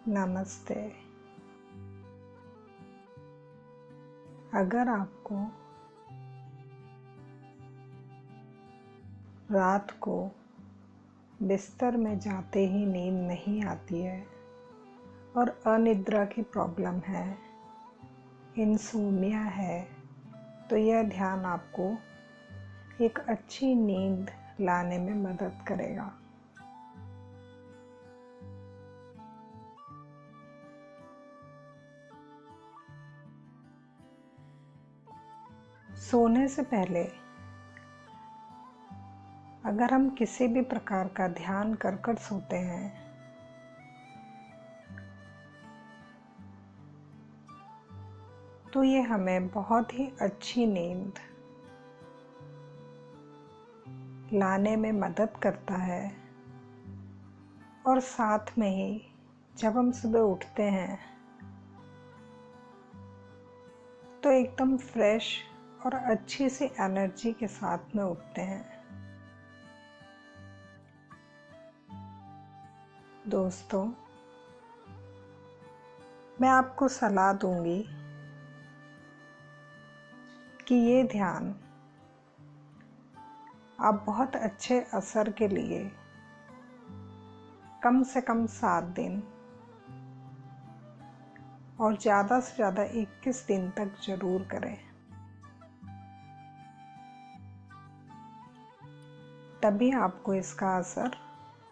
नमस्ते। अगर आपको रात को बिस्तर में जाते ही नींद नहीं आती है और अनिद्रा की प्रॉब्लम है, इंसोम्निया है, तो यह ध्यान आपको एक अच्छी नींद लाने में मदद करेगा। सोने से पहले अगर हम किसी भी प्रकार का ध्यान कर सोते हैं तो ये हमें बहुत ही अच्छी नींद लाने में मदद करता है और साथ में ही जब हम सुबह उठते हैं तो एकदम फ्रेश और अच्छी सी एनर्जी के साथ में उठते हैं। दोस्तों, मैं आपको सलाह दूंगी कि ये ध्यान आप बहुत अच्छे असर के लिए कम से कम 7 दिन और ज़्यादा से ज़्यादा 21 दिन तक जरूर करें। तभी आपको इसका असर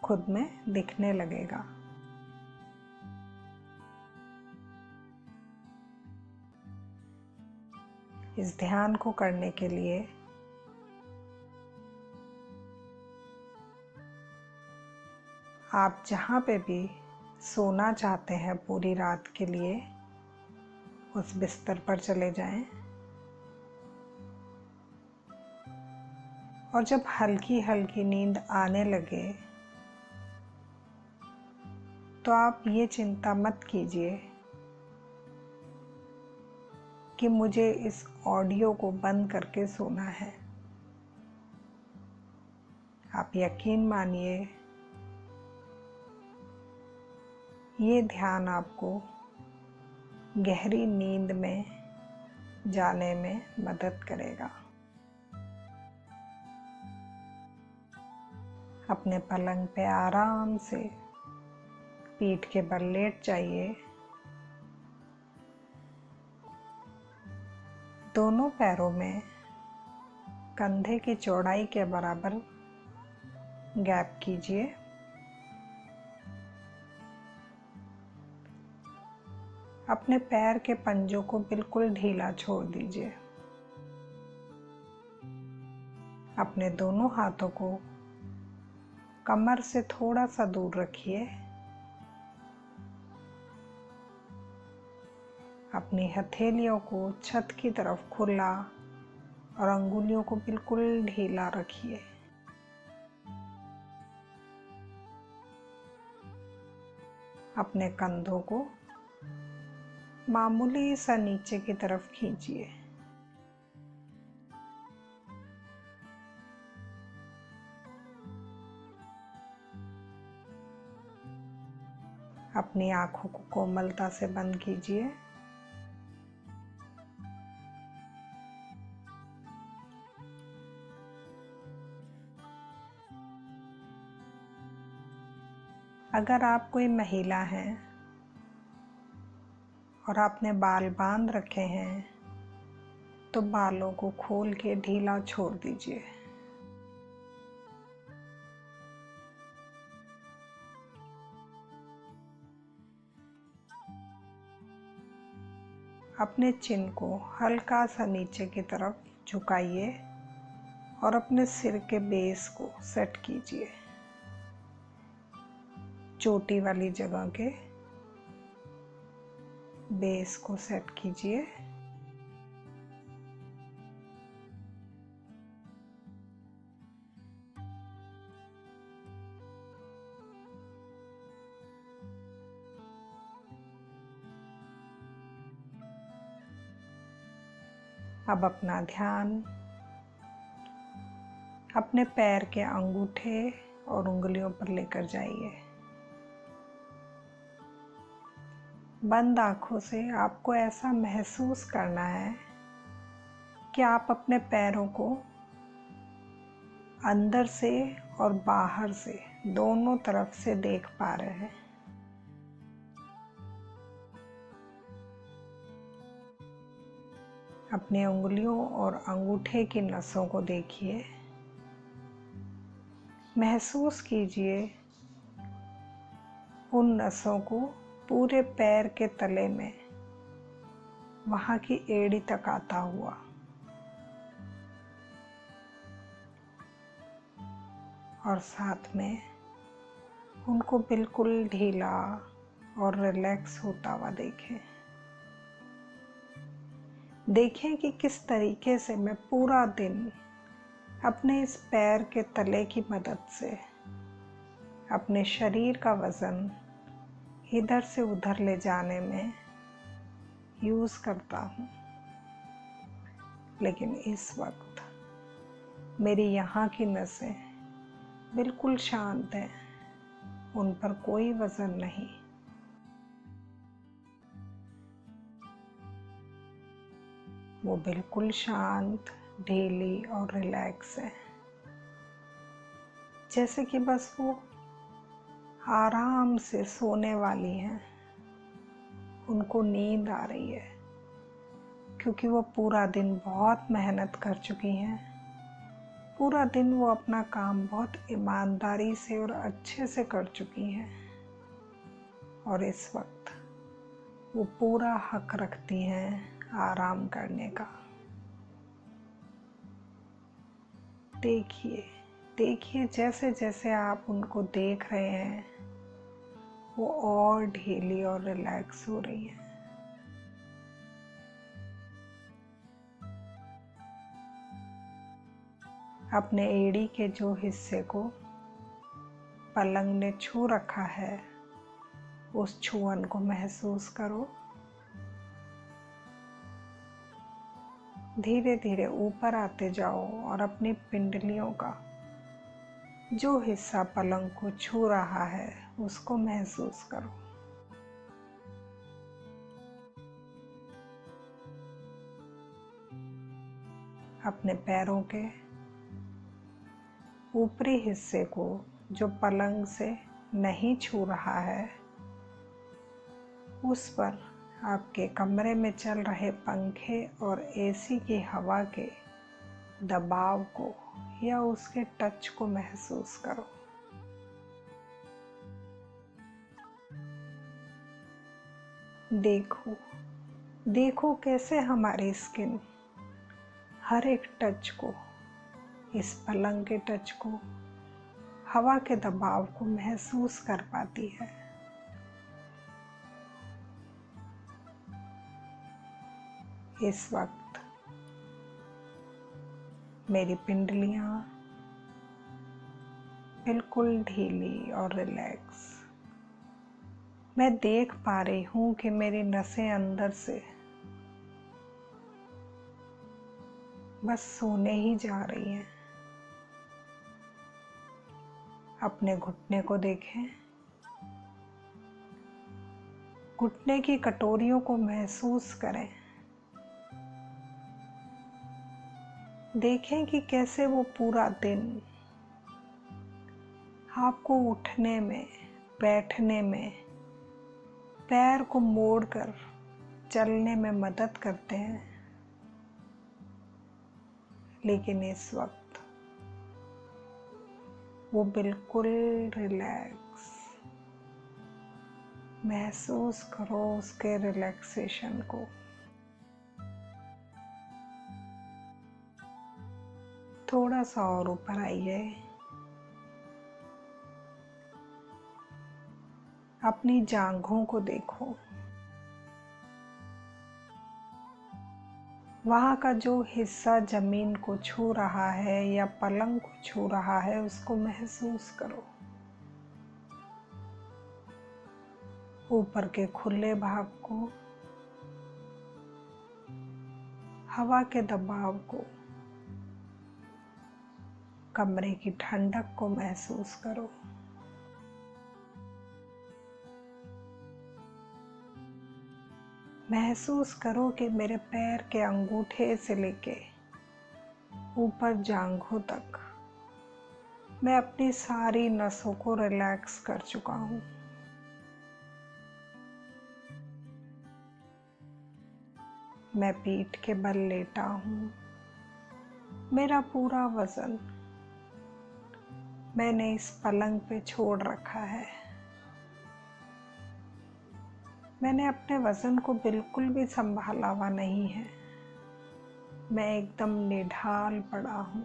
खुद में दिखने लगेगा। इस ध्यान को करने के लिए आप जहाँ पे भी सोना चाहते हैं पूरी रात के लिए उस बिस्तर पर चले जाएं और जब हल्की हल्की नींद आने लगे तो आप ये चिंता मत कीजिए कि मुझे इस ऑडियो को बंद करके सोना है। आप यकीन मानिए, ये ध्यान आपको गहरी नींद में जाने में मदद करेगा। अपने पलंग पे आराम से पीठ के बल लेट जाइए। दोनों पैरों में कंधे की चौड़ाई के बराबर गैप कीजिए। अपने पैर के पंजों को बिल्कुल ढीला छोड़ दीजिए। अपने दोनों हाथों को कमर से थोड़ा सा दूर रखिए। अपनी हथेलियों को छत की तरफ खुला और अंगुलियों को बिल्कुल ढीला रखिए। अपने कंधों को मामूली सा नीचे की तरफ खींचिए। अपनी आंखों को कोमलता से बंद कीजिए। अगर आप कोई महिला हैं और आपने बाल बांध रखे हैं तो बालों को खोल के ढीला छोड़ दीजिए। अपने चिन को हल्का सा नीचे की तरफ झुकाइए और अपने सिर के बेस को सेट कीजिए। चोटी वाली जगह के बेस को सेट कीजिए। अब अपना ध्यान अपने पैर के अंगूठे और उंगलियों पर लेकर जाइए। बंद आँखों से आपको ऐसा महसूस करना है कि आप अपने पैरों को अंदर से और बाहर से दोनों तरफ से देख पा रहे हैं। अपने उंगलियों और अंगूठे की नसों को देखिए। महसूस कीजिए उन नसों को पूरे पैर के तले में, वहाँ की एड़ी तक आता हुआ। और साथ में उनको बिल्कुल ढीला और रिलैक्स होता हुआ देखें। देखें कि किस तरीके से मैं पूरा दिन अपने इस पैर के तले की मदद से अपने शरीर का वज़न इधर से उधर ले जाने में यूज़ करता हूँ। लेकिन इस वक्त मेरी यहाँ की नसें बिल्कुल शांत हैं, उन पर कोई वज़न नहीं। वो बिल्कुल शांत, ढीली और रिलैक्स है, जैसे कि बस वो आराम से सोने वाली हैं। उनको नींद आ रही है क्योंकि वो पूरा दिन बहुत मेहनत कर चुकी हैं। पूरा दिन वो अपना काम बहुत ईमानदारी से और अच्छे से कर चुकी हैं और इस वक्त वो पूरा हक रखती हैं आराम करने का। देखिए देखिए, जैसे जैसे आप उनको देख रहे हैं वो और ढीली और रिलैक्स हो रही हैं। अपने एड़ी के जो हिस्से को पलंग ने छू रखा है, उस छुअन को महसूस करो। धीरे धीरे ऊपर आते जाओ और अपनी पिंडलियों का जो हिस्सा पलंग को छू रहा है उसको महसूस करो। अपने पैरों के ऊपरी हिस्से को जो पलंग से नहीं छू रहा है, उस पर आपके कमरे में चल रहे पंखे और एसी की हवा के दबाव को या उसके टच को महसूस करो। देखो देखो कैसे हमारी स्किन हर एक टच को, इस पलंग के टच को, हवा के दबाव को महसूस कर पाती है। इस वक्त मेरी पिंडलियां बिल्कुल ढीली और रिलैक्स। मैं देख पा रही हूँ कि मेरी नसें अंदर से बस सोने ही जा रही हैं। अपने घुटने को देखें। घुटने की कटोरियों को महसूस करें। देखें कि कैसे वो पूरा दिन आपको उठने में, बैठने में, पैर को मोड़कर चलने में मदद करते हैं। लेकिन इस वक्त वो बिल्कुल रिलैक्स। महसूस करो उसके रिलैक्सेशन को। थोड़ा सा और ऊपर आइए। अपनी जांघों को देखो। वहाँ का जो हिस्सा जमीन को छू रहा है या पलंग को छू रहा है उसको महसूस करो। ऊपर के खुले भाग को, हवा के दबाव को, कमरे की ठंडक को महसूस करो। महसूस करो कि मेरे पैर के अंगूठे से लेके ऊपर जांघों तक मैं अपनी सारी नसों को रिलैक्स कर चुका हूँ। मैं पीठ के बल लेटा हूँ। मेरा पूरा वजन मैंने इस पलंग पे छोड़ रखा है। मैंने अपने वजन को बिल्कुल भी संभाला हुआ नहीं है। मैं एकदम निढाल पड़ा हूँ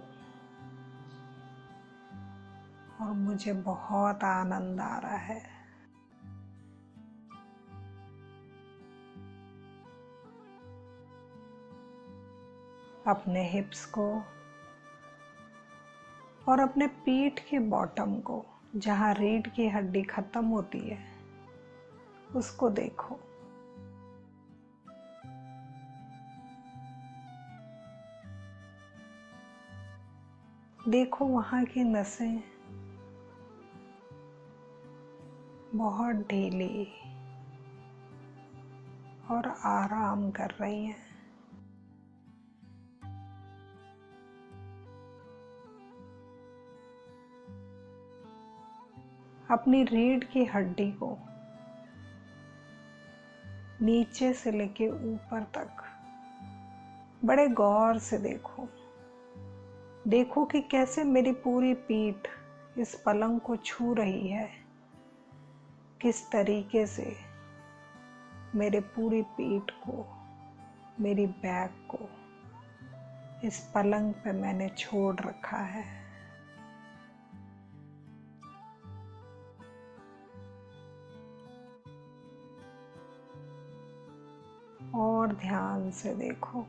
और मुझे बहुत आनंद आ रहा है। अपने हिप्स को और अपने पीठ के बॉटम को, जहाँ रीढ़ की हड्डी खत्म होती है, उसको देखो। देखो वहाँ की नसें बहुत ढीली और आराम कर रही हैं। अपनी रीढ़ की हड्डी को नीचे से लेके ऊपर तक बड़े गौर से देखो। देखो कि कैसे मेरी पूरी पीठ इस पलंग को छू रही है, किस तरीके से मेरे पूरी पीठ को, मेरी बैक को इस पलंग पे मैंने छोड़ रखा है। और ध्यान से देखो,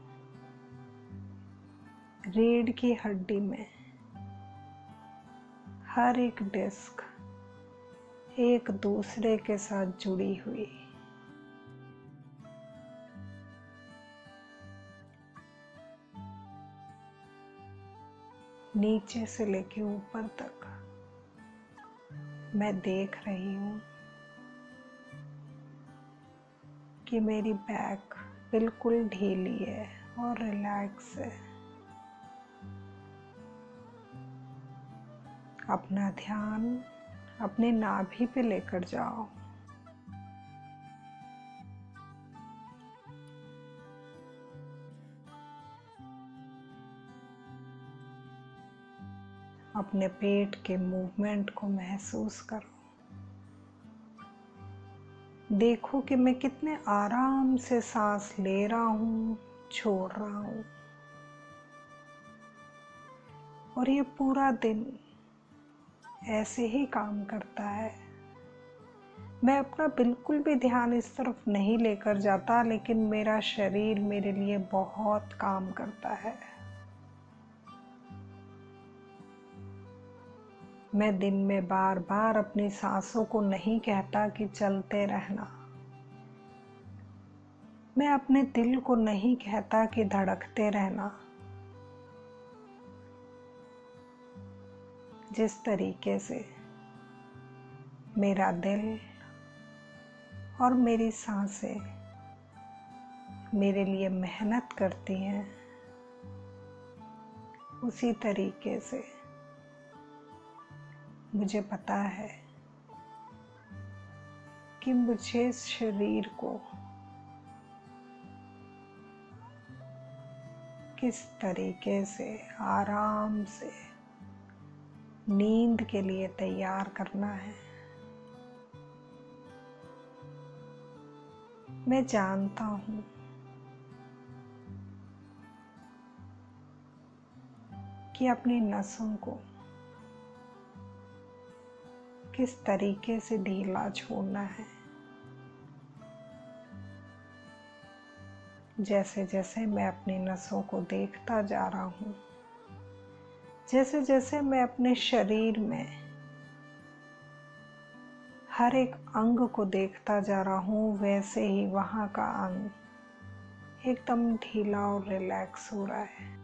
रीढ़ की हड्डी में हर एक डिस्क एक दूसरे के साथ जुड़ी हुई। नीचे से लेके ऊपर तक मैं देख रही हूँ कि मेरी बैक बिल्कुल ढीली है और रिलैक्स है। अपना ध्यान अपने नाभि पे लेकर जाओ। अपने पेट के मूवमेंट को महसूस करो। देखो कि मैं कितने आराम से सांस ले रहा हूँ, छोड़ रहा हूँ। और ये पूरा दिन ऐसे ही काम करता है। मैं अपना बिल्कुल भी ध्यान इस तरफ नहीं लेकर जाता, लेकिन मेरा शरीर मेरे लिए बहुत काम करता है। मैं दिन में बार बार अपनी सांसों को नहीं कहता कि चलते रहना। मैं अपने दिल को नहीं कहता कि धड़कते रहना। जिस तरीके से मेरा दिल और मेरी सांसें मेरे लिए मेहनत करती हैं, उसी तरीके से मुझे पता है कि मुझे इस शरीर को किस तरीके से आराम से नींद के लिए तैयार करना है। मैं जानता हूँ कि अपनी नसों को किस तरीके से ढीला छोड़ना है। जैसे जैसे मैं अपनी नसों को देखता जा रहा हूँ, जैसे जैसे मैं अपने शरीर में हर एक अंग को देखता जा रहा हूँ, वैसे ही वहाँ का अंग एकदम ढीला और रिलैक्स हो रहा है।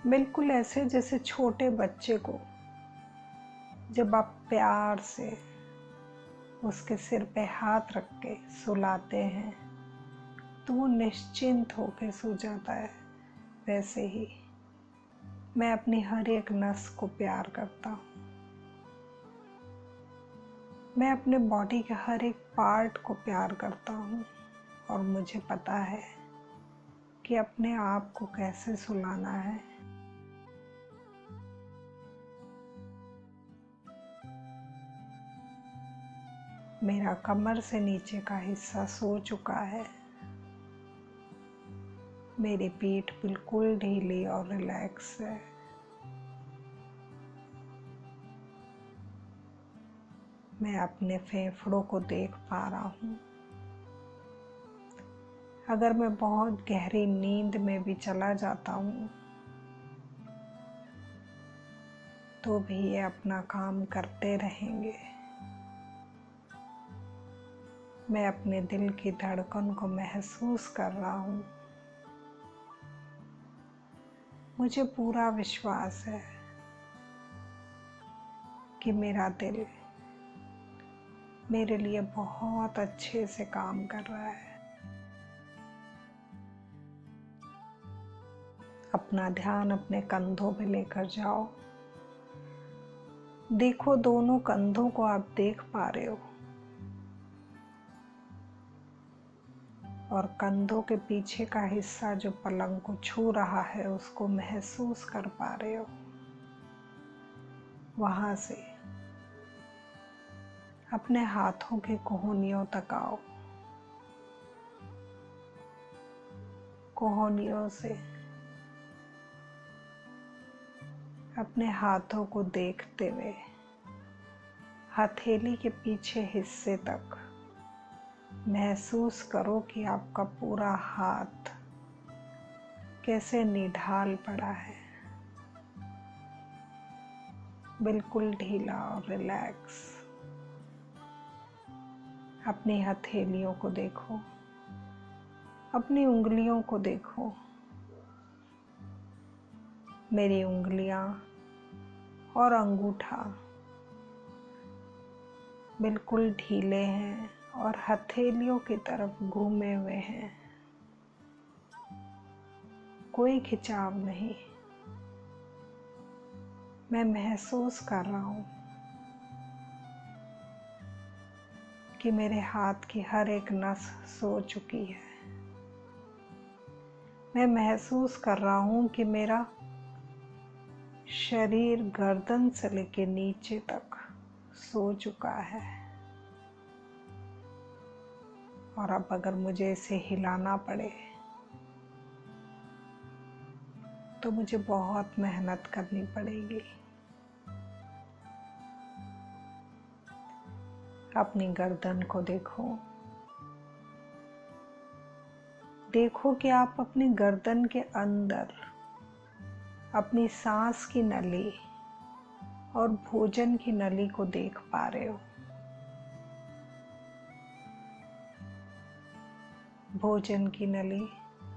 बिल्कुल ऐसे जैसे छोटे बच्चे को जब आप प्यार से उसके सिर पे हाथ रख के सुलाते हैं तो वो निश्चिंत होकर सो जाता है, वैसे ही मैं अपनी हर एक नस को प्यार करता हूँ। मैं अपने बॉडी के हर एक पार्ट को प्यार करता हूँ और मुझे पता है कि अपने आप को कैसे सुलाना है। मेरा कमर से नीचे का हिस्सा सो चुका है। मेरी पीठ बिल्कुल ढीली और रिलैक्स है। मैं अपने फेफड़ों को देख पा रहा हूँ। अगर मैं बहुत गहरी नींद में भी चला जाता हूँ तो भी ये अपना काम करते रहेंगे। मैं अपने दिल की धड़कन को महसूस कर रहा हूँ। मुझे पूरा विश्वास है कि मेरा दिल मेरे लिए बहुत अच्छे से काम कर रहा है। अपना ध्यान अपने कंधों पे लेकर जाओ। देखो, दोनों कंधों को आप देख पा रहे हो और कंधों के पीछे का हिस्सा जो पलंग को छू रहा है उसको महसूस कर पा रहे हो। वहां से अपने हाथों के कोहनियों तक आओ। कोहनियों से अपने हाथों को देखते हुए हथेली के पीछे हिस्से तक महसूस करो कि आपका पूरा हाथ कैसे निढाल पड़ा है, बिल्कुल ढीला और रिलैक्स। अपनी हथेलियों को देखो, अपनी उंगलियों को देखो। मेरी उंगलियां और अंगूठा बिल्कुल ढीले हैं और हथेलियों की तरफ घूमे हुए हैं। कोई खिंचाव नहीं। मैं महसूस कर रहा हूँ कि मेरे हाथ की हर एक नस सो चुकी है। मैं महसूस कर रहा हूँ कि मेरा शरीर गर्दन से लेकर नीचे तक सो चुका है और अब अगर मुझे इसे हिलाना पड़े तो मुझे बहुत मेहनत करनी पड़ेगी। अपनी गर्दन को देखो। देखो कि आप अपनी गर्दन के अंदर अपनी सांस की नली और भोजन की नली को देख पा रहे हो। भोजन की नली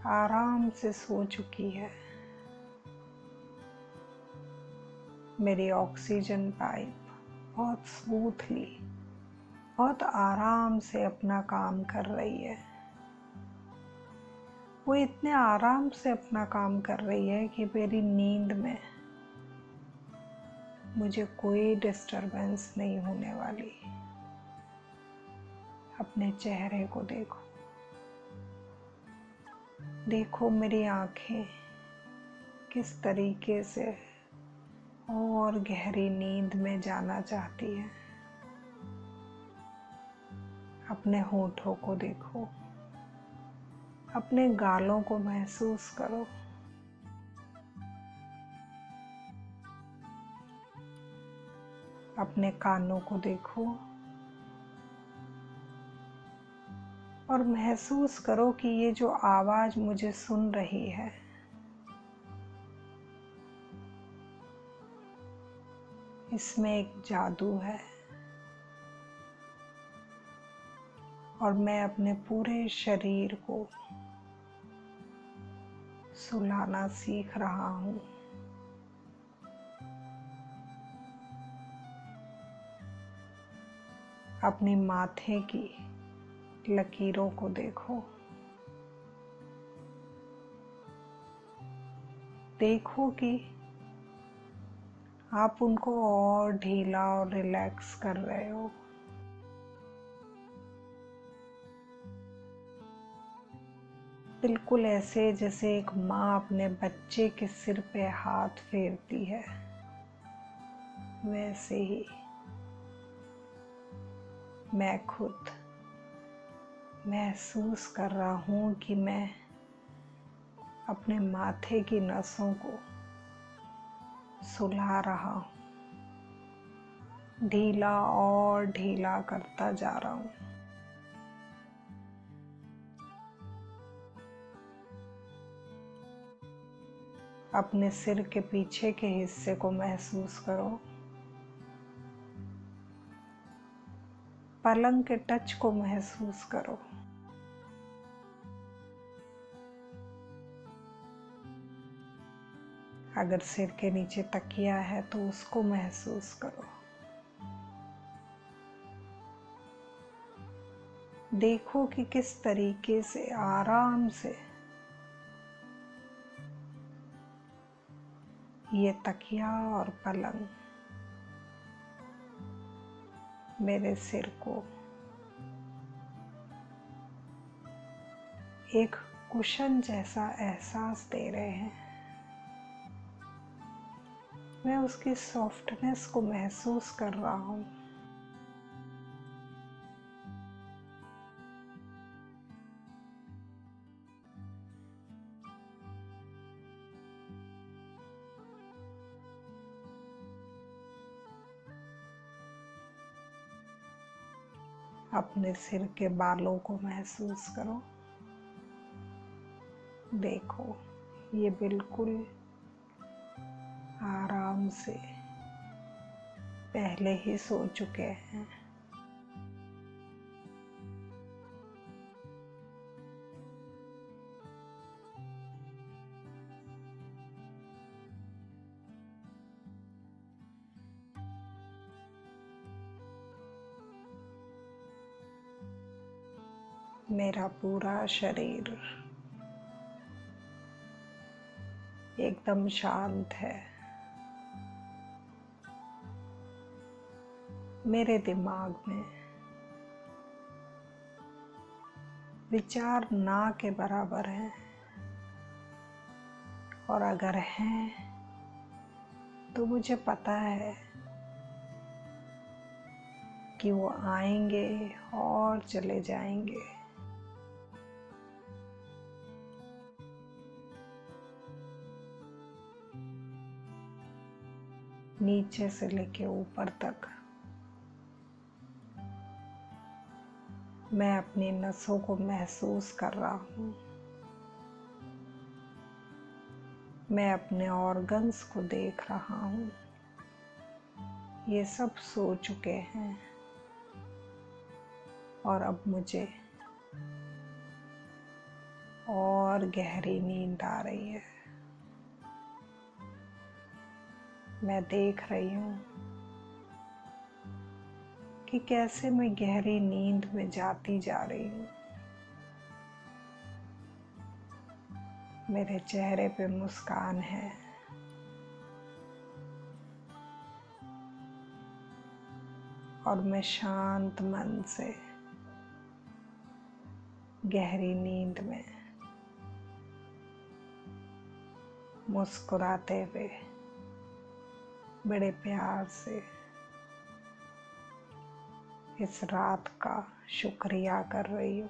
आराम से सो चुकी है। मेरी ऑक्सीजन पाइप बहुत स्मूथली, बहुत आराम से अपना काम कर रही है। वो इतने आराम से अपना काम कर रही है कि मेरी नींद में मुझे कोई डिस्टरबेंस नहीं होने वाली। अपने चेहरे को देखो। देखो मेरी आंखें किस तरीके से और गहरी नींद में जाना चाहती है। अपने होठों को देखो। अपने गालों को महसूस करो। अपने कानों को देखो और महसूस करो कि ये जो आवाज मुझे सुन रही है इसमें एक जादू है और मैं अपने पूरे शरीर को सुलाना सीख रहा हूँ। अपनी माथे की लकीरों को देखो। देखो कि आप उनको और ढीला और रिलैक्स कर रहे हो। बिल्कुल ऐसे जैसे एक माँ अपने बच्चे के सिर पे हाथ फेरती है, वैसे ही मैं खुद महसूस कर रहा हूँ कि मैं अपने माथे की नसों को सुला रहा हूँ, ढीला और ढीला करता जा रहा हूँ। अपने सिर के पीछे के हिस्से को महसूस करो, पलंग के टच को महसूस करो। अगर सिर के नीचे तकिया है तो उसको महसूस करो। देखो कि किस तरीके से आराम से ये तकिया और पलंग मेरे सिर को एक कुशन जैसा एहसास दे रहे हैं। मैं उसकी सॉफ्टनेस को महसूस कर रहा हूँ। अपने सिर के बालों को महसूस करो। देखो, ये बिल्कुल आराम से पहले ही सो चुके हैं। मेरा पूरा शरीर एकदम शांत है। मेरे दिमाग में विचार ना के बराबर हैं, और अगर हैं तो मुझे पता है कि वो आएंगे और चले जाएंगे। नीचे से लेके ऊपर तक मैं अपनी नसों को महसूस कर रहा हूँ। मैं अपने ऑर्गन्स को देख रहा हूँ। ये सब सो चुके हैं और अब मुझे और गहरी नींद आ रही है। मैं देख रही हूँ कि कैसे मैं गहरी नींद में जाती जा रही हूँ। मेरे चेहरे पे मुस्कान है। और मैं शांत मन से गहरी नींद में मुस्कुराते हुए बड़े प्यार से इस रात का शुक्रिया कर रही हूँ।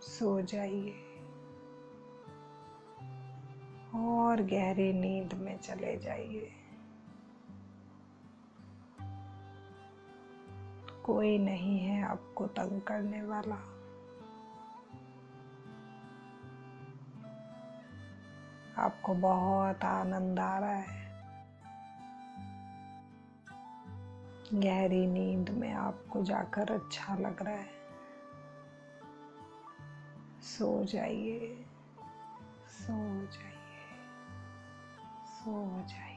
सो जाइए और गहरी नींद में चले जाइए। कोई नहीं है आपको तंग करने वाला। आपको बहुत आनंद आ रहा है। गहरी नींद में आपको जाकर अच्छा लग रहा है। सो जाइए, सो जाइए, सो जाइए।